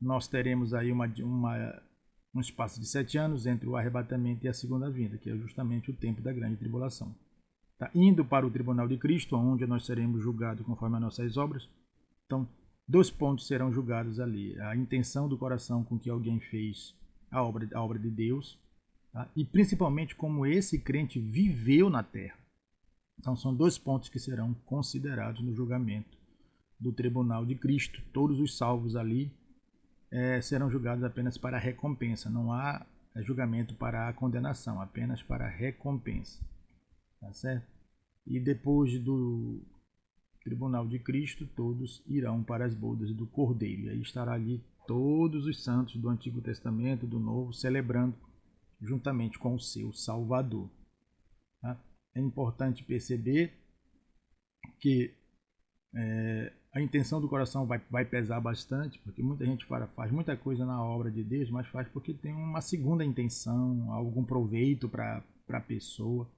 nós teremos aí um espaço de 7 anos entre o arrebatamento e a segunda vinda, que é justamente o tempo da grande tribulação. Tá indo para o tribunal de Cristo, onde nós seremos julgados conforme as nossas obras. Então, 2 pontos serão julgados ali: a intenção do coração com que alguém fez a obra de Deus, tá? E principalmente como esse crente viveu na terra. Então, são 2 pontos que serão considerados no julgamento do tribunal de Cristo. Todos os salvos ali serão julgados apenas para a recompensa. Não há julgamento para a condenação, apenas para a recompensa. Tá certo? E depois do tribunal de Cristo, todos irão para as bodas do Cordeiro. E aí estará ali todos os santos do Antigo Testamento, do Novo, celebrando juntamente com o seu Salvador. Tá? É importante perceber que a intenção do coração vai pesar bastante, porque muita gente faz muita coisa na obra de Deus, mas faz porque tem uma segunda intenção, algum proveito para a pessoa.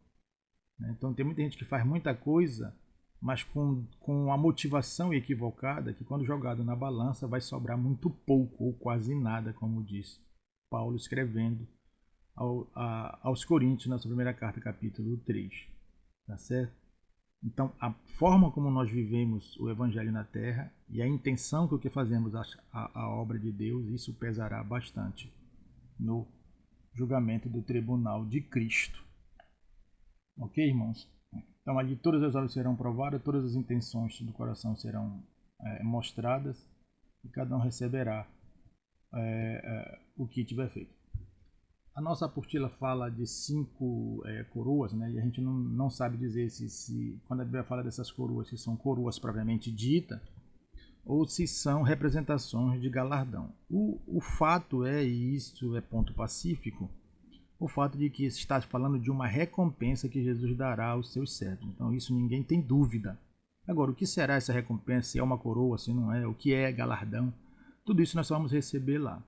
Então tem muita gente que faz muita coisa, mas com a motivação equivocada, que quando jogado na balança vai sobrar muito pouco ou quase nada, como diz Paulo escrevendo aos Coríntios na sua primeira carta, capítulo 3. Tá certo? Então a forma como nós vivemos o Evangelho na Terra e a intenção com que fazemos a obra de Deus, isso pesará bastante no julgamento do tribunal de Cristo. Ok, irmãos? Então ali todas as obras serão provadas, todas as intenções do coração serão mostradas e cada um receberá o que tiver feito. A nossa apostila fala de 5 coroas, né? E a gente não sabe dizer se quando a Bíblia fala dessas coroas, se são coroas propriamente ditas ou se são representações de galardão. O fato e isso é ponto pacífico, o fato de que se está falando de uma recompensa que Jesus dará aos seus servos. Então isso ninguém tem dúvida. Agora, o que será essa recompensa? Se é uma coroa, se não é, o que é galardão? Tudo isso nós vamos receber lá.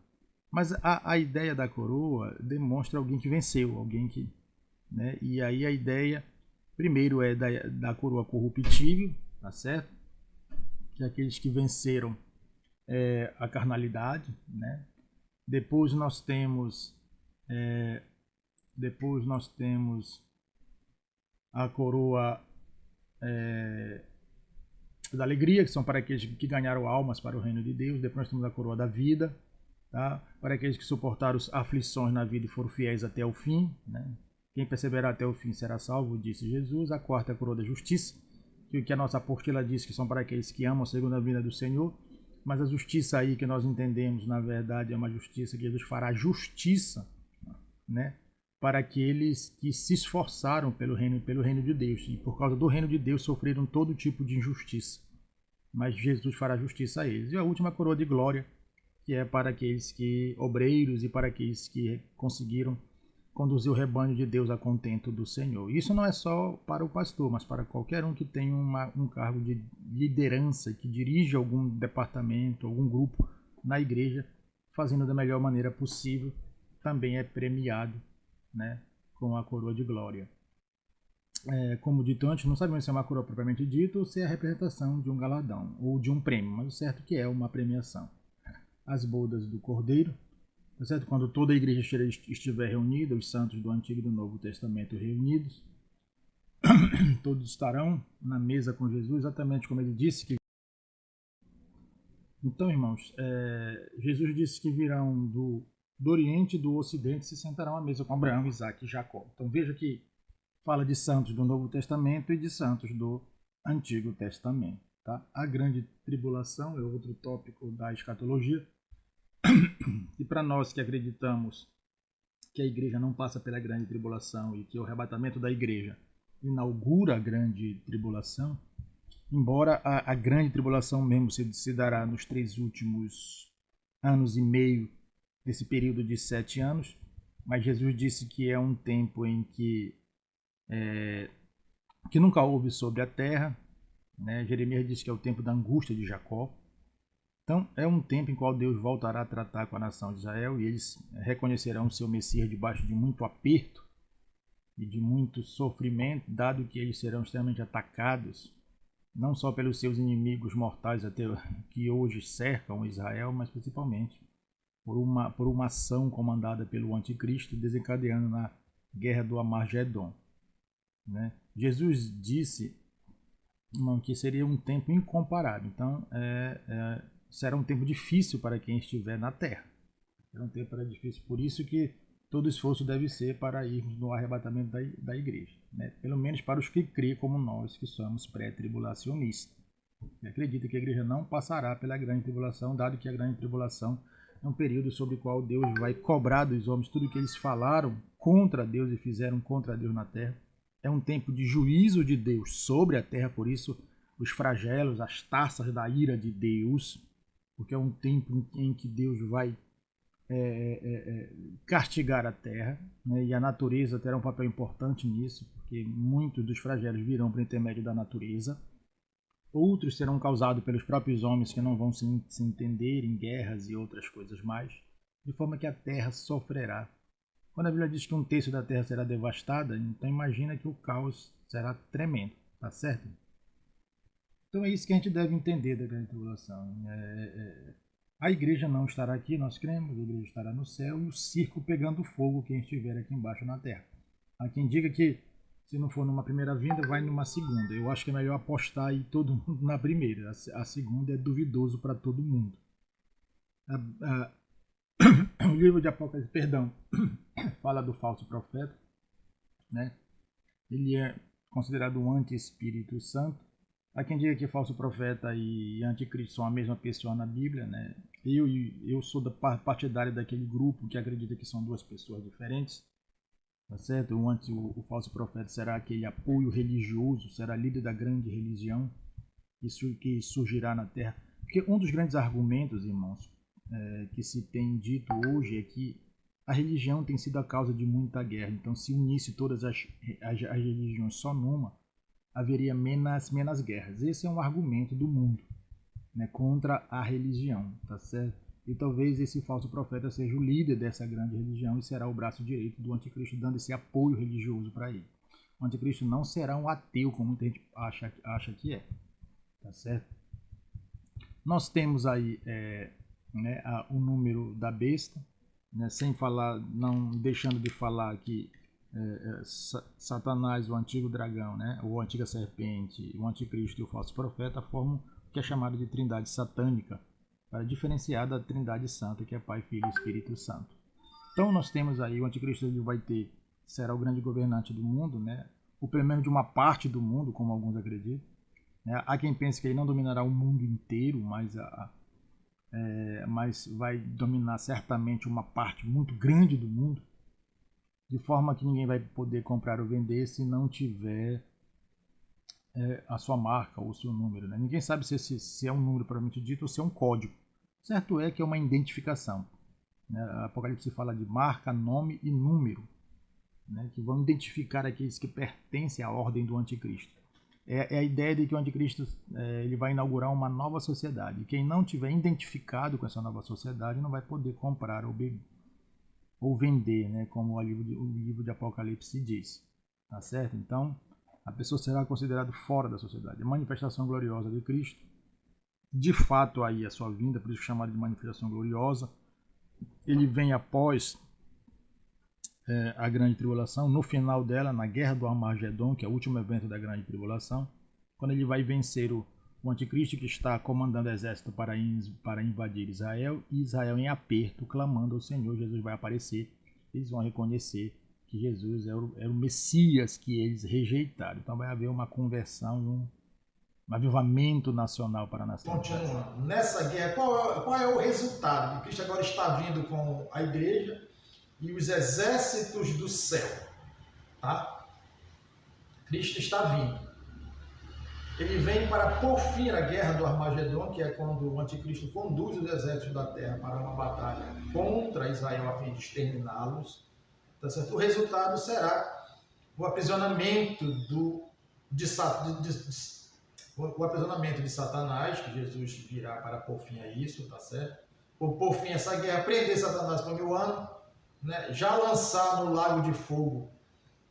Mas a ideia da coroa demonstra alguém que venceu, alguém que... Né? E aí a ideia, primeiro, é da coroa corruptível, tá certo? Que é aqueles que venceram a carnalidade, né? Depois nós temos a coroa da alegria, que são para aqueles que ganharam almas para o reino de Deus. Depois nós temos a coroa da vida, tá? Para aqueles que suportaram as aflições na vida e foram fiéis até o fim, né? Quem perseverar até o fim será salvo, disse Jesus. A quarta é a coroa da justiça, que a nossa apostila diz que são para aqueles que amam segundo a vida do Senhor. Mas a justiça aí que nós entendemos, na verdade, é uma justiça que Jesus fará justiça, né, para aqueles que se esforçaram pelo reino de Deus e por causa do reino de Deus sofreram todo tipo de injustiça. Mas Jesus fará justiça a eles. E a última coroa de glória, que é para aqueles que obreiros e para aqueles que conseguiram conduzir o rebanho de Deus a contento do Senhor. Isso não é só para o pastor, mas para qualquer um que tem um cargo de liderança, que dirige algum departamento, algum grupo na igreja, fazendo da melhor maneira possível, também é premiado, né, com a coroa de glória. Como dito antes, não sabemos se é uma coroa propriamente dita ou se é a representação de um galardão ou de um prêmio, mas o certo é que é uma premiação. As bodas do Cordeiro, tá certo? Quando toda a igreja estiver reunida, os santos do Antigo e do Novo Testamento reunidos, todos estarão na mesa com Jesus, exatamente como ele disse que... Então, irmãos, Jesus disse que virão do Oriente e do Ocidente, se sentarão à mesa com Abraão, Isaac e Jacó. Então veja que fala de santos do Novo Testamento e de santos do Antigo Testamento. Tá? A grande tribulação é outro tópico da escatologia. E para nós que acreditamos que a igreja não passa pela grande tribulação e que o arrebatamento da igreja inaugura a grande tribulação, embora a grande tribulação mesmo se dará nos 3 últimos anos e meio desse período de 7 anos, mas Jesus disse que é um tempo em que nunca houve sobre a terra, né? Jeremias disse que é o tempo da angústia de Jacó. Então é um tempo em qual Deus voltará a tratar com a nação de Israel e eles reconhecerão o seu Messias debaixo de muito aperto e de muito sofrimento, dado que eles serão extremamente atacados, não só pelos seus inimigos mortais até que hoje cercam Israel, mas principalmente por uma ação comandada pelo anticristo, desencadeando na guerra do Armagedon. Né? Jesus disse, irmão, que seria um tempo incomparável. Então, será um tempo difícil para quem estiver na terra. Será um tempo difícil, por isso que todo esforço deve ser para irmos no arrebatamento da igreja, né? Pelo menos para os que crêem como nós, que somos pré-tribulacionistas. E acredita que a igreja não passará pela grande tribulação, dado que a grande tribulação é um período sobre o qual Deus vai cobrar dos homens tudo que eles falaram contra Deus e fizeram contra Deus na terra. É um tempo de juízo de Deus sobre a terra, por isso os flagelos, as taças da ira de Deus, porque é um tempo em que Deus vai castigar a terra, né? E a natureza terá um papel importante nisso, porque muitos dos flagelos virão por intermédio da natureza. Outros serão causados pelos próprios homens que não vão se entender em guerras e outras coisas mais, de forma que a terra sofrerá. Quando a Bíblia diz que um terço da terra será devastada, então imagina que o caos será tremendo, tá certo? Então é isso que a gente deve entender da grande tribulação. A igreja não estará aqui, nós cremos, a igreja estará no céu e o circo pegando fogo quem estiver aqui embaixo na terra. Há quem diga que se não for numa primeira vinda, vai numa segunda. Eu acho que é melhor apostar aí todo mundo na primeira. A segunda é duvidoso para todo mundo. O livro de Apocalipse, fala do falso profeta, né? Ele é considerado um anti-espírito santo. Há quem diga que falso profeta e anticristo são a mesma pessoa na Bíblia, né? Eu sou partidário daquele grupo que acredita que são duas pessoas diferentes, tá certo? O falso profeta será aquele apoio religioso, será líder da grande religião que surgirá na Terra. Porque um dos grandes argumentos, irmãos, que se tem dito hoje é que a religião tem sido a causa de muita guerra. Então, se unisse todas as religiões só numa, haveria menos guerras. Esse é um argumento do mundo, né, contra a religião, tá certo? E talvez esse falso profeta seja o líder dessa grande religião e será o braço direito do anticristo, dando esse apoio religioso para ele. O anticristo não será um ateu, como muita gente acha que é, tá certo? Nós temos aí o número da besta, né, sem falar, não deixando de falar que Satanás, o antigo dragão, né, ou a antiga serpente, o anticristo e o falso profeta formam o que é chamado de trindade satânica, para diferenciar da trindade santa, que é Pai, Filho e Espírito Santo. Então nós temos aí, o anticristo ele será o grande governante do mundo, né, ou pelo menos de uma parte do mundo, como alguns acreditam. Né. Há quem pense que ele não dominará o mundo inteiro, mas vai dominar certamente uma parte muito grande do mundo, de forma que ninguém vai poder comprar ou vender se não tiver a sua marca ou o seu número. Né? Ninguém sabe se é um número propriamente dito ou se é um código. Certo é que é uma identificação. Né? A Apocalipse fala de marca, nome e número, né? Que vão identificar aqueles que pertencem à ordem do anticristo. É a ideia de que o anticristo ele vai inaugurar uma nova sociedade. Quem não tiver identificado com essa nova sociedade não vai poder comprar ou vender, né, como o livro de Apocalipse diz, tá certo? Então, a pessoa será considerada fora da sociedade. A manifestação gloriosa de Cristo, de fato aí a sua vinda, por isso chamado de manifestação gloriosa, ele vem após a grande tribulação, no final dela, na guerra do Armagedon, que é o último evento da grande tribulação, quando ele vai vencer o anticristo que está comandando o exército para invadir Israel, e Israel em aperto, clamando ao Senhor. Jesus vai aparecer, eles vão reconhecer que Jesus era o Messias que eles rejeitaram. Então vai haver uma conversão, um avivamento nacional para a nação. Continuando, nessa guerra, qual é o resultado? Cristo agora está vindo com a igreja e os exércitos do céu, tá? Cristo está vindo. Ele vem para pôr fim à guerra do Armagedon, que é quando o anticristo conduz os exércitos da terra para uma batalha contra Israel a fim de exterminá-los. Tá certo? O resultado será o aprisionamento de Satanás, que Jesus virá para pôr fim a isso, tá certo? Por pôr fim a essa guerra, prender Satanás por 1000 anos, né? Já lançar no lago de fogo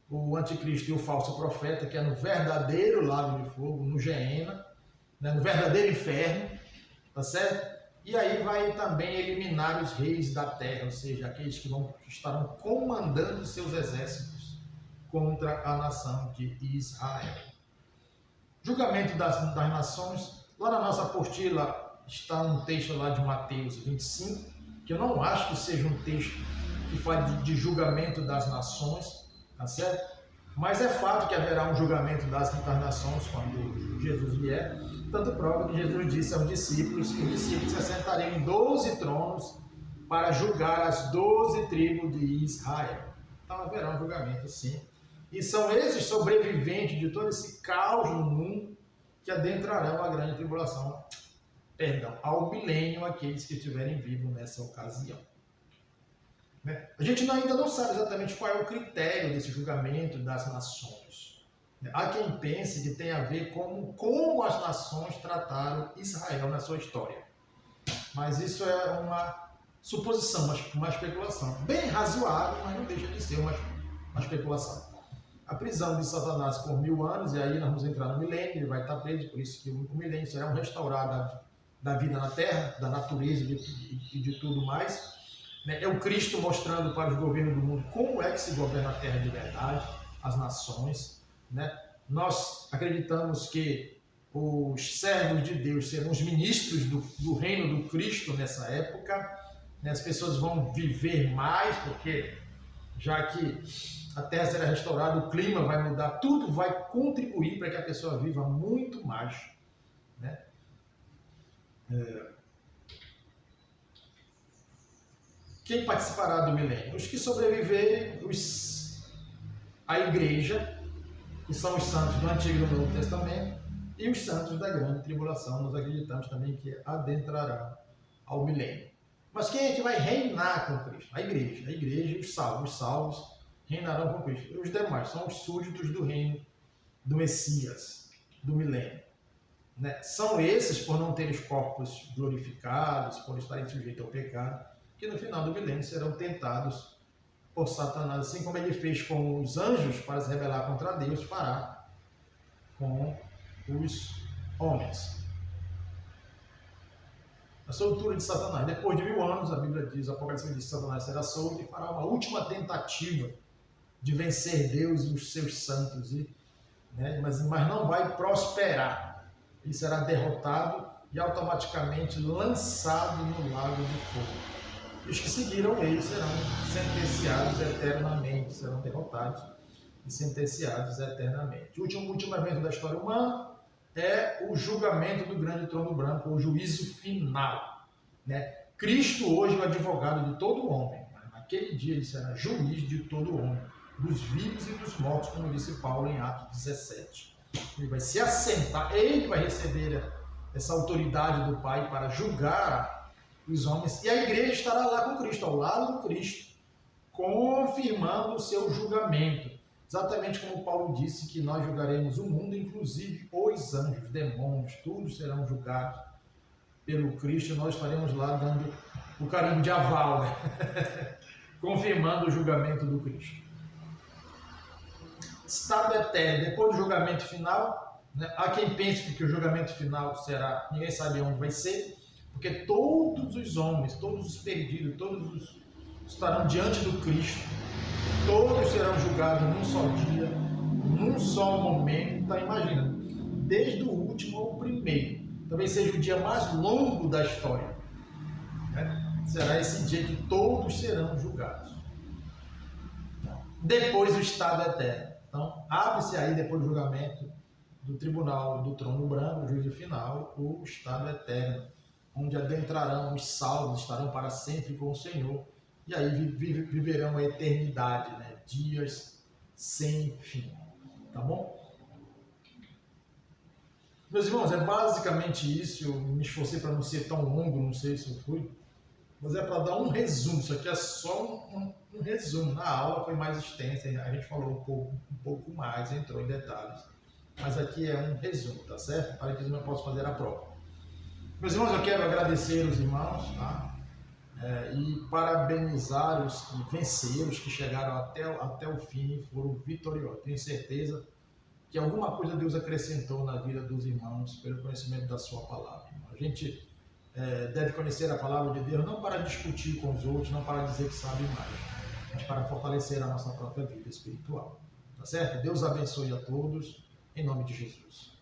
o anticristo e o falso profeta, que é no verdadeiro lago de fogo, no Geena, né, no verdadeiro inferno, tá certo? E aí vai também eliminar os reis da terra, ou seja, aqueles que estarão comandando seus exércitos contra a nação de Israel. Julgamento das nações. Lá na nossa apostila está um texto lá de Mateus 25, que eu não acho que seja um texto que fale de julgamento das nações, tá certo? Mas é fato que haverá um julgamento das nações quando Jesus vier. Tanto prova que Jesus disse aos discípulos que os discípulos se assentariam em 12 tronos para julgar as 12 tribos de Israel. Então haverá um julgamento, sim. E são esses sobreviventes de todo esse caos no mundo que adentrarão a grande tribulação, ao milênio, aqueles que estiverem vivos nessa ocasião. A gente ainda não sabe exatamente qual é o critério desse julgamento das nações. Há quem pense que tem a ver com como as nações trataram Israel na sua história. Mas isso é uma suposição, uma especulação. Bem razoável, mas não deixa de ser uma especulação. A prisão de Satanás por 1000 anos, e aí nós vamos entrar no milênio, ele vai estar preso, por isso que o milênio será um restaurado da vida na terra, da natureza e de tudo mais. É o Cristo mostrando para os governos do mundo como é que se governa a terra de verdade, as nações. Nós acreditamos que os servos de Deus serão os ministros do reino do Cristo nessa época. As pessoas vão viver mais, porque já que a terra será restaurada, o clima vai mudar, tudo vai contribuir para que a pessoa viva muito mais. Quem participará do milênio? Os que sobreviverem, a igreja, que são os santos do Antigo e do Novo Testamento, e os santos da grande tribulação. Nós acreditamos também que adentrarão ao milênio. Mas quem é que vai reinar com Cristo? A igreja e os salvos. Os salvos reinarão com Cristo. E os demais são os súditos do reino do Messias, do milênio. São esses, por não terem os corpos glorificados, por estarem sujeitos ao pecado, que no final do milênio serão tentados por Satanás, assim como ele fez com os anjos para se rebelar contra Deus, fará com os homens. A soltura de Satanás. Depois de 1000 anos, a Bíblia diz, a Apocalipse diz que Satanás será solto e fará uma última tentativa de vencer Deus e os seus santos, mas não vai prosperar. Ele será derrotado e automaticamente lançado no lago de fogo. E os que seguiram ele serão sentenciados eternamente, serão derrotados e sentenciados eternamente. O último evento da história humana é o julgamento do grande trono branco, o juízo final. Cristo hoje é o advogado de todo homem. Naquele dia ele será juiz de todo homem, dos vivos e dos mortos, como disse Paulo em Atos 17. Ele vai se assentar, ele vai receber essa autoridade do Pai para julgar os homens, e a igreja estará lá com Cristo, ao lado do Cristo, confirmando o seu julgamento. Exatamente como Paulo disse que nós julgaremos o mundo, inclusive os anjos, demônios, todos serão julgados pelo Cristo, e nós estaremos lá dando o carimbo de aval, confirmando o julgamento do Cristo. Estado eterno, depois do julgamento final, há quem pense que o julgamento final será, ninguém sabe onde vai ser, porque todos os homens, todos os perdidos, todos estarão diante do Cristo, todos serão julgados num só dia, num só momento. Então imagina, desde o último ao primeiro, talvez seja o dia mais longo da história. Será esse dia que todos serão julgados. Depois o estado eterno. Então abre-se aí, depois do julgamento do tribunal do trono branco, o juízo final, o estado eterno, onde adentrarão os salvos, estarão para sempre com o Senhor, e aí viverão a eternidade, dias sem fim. Tá bom? Meus irmãos, é basicamente isso. Eu me esforcei para não ser tão longo, não sei se eu fui, mas é para dar um resumo. Isso aqui é só um resumo. Na aula foi mais extensa, a gente falou um pouco mais, entrou em detalhes, mas aqui é um resumo, tá certo? Para que eu possa fazer a prova. Meus irmãos, eu quero agradecer os irmãos, e parabenizar os que venceram, os que chegaram até o fim e foram vitoriosos. Tenho certeza que alguma coisa Deus acrescentou na vida dos irmãos pelo conhecimento da sua palavra. A gente deve conhecer a palavra de Deus não para discutir com os outros, não para dizer que sabe mais, mas para fortalecer a nossa própria vida espiritual. Tá certo? Deus abençoe a todos, em nome de Jesus.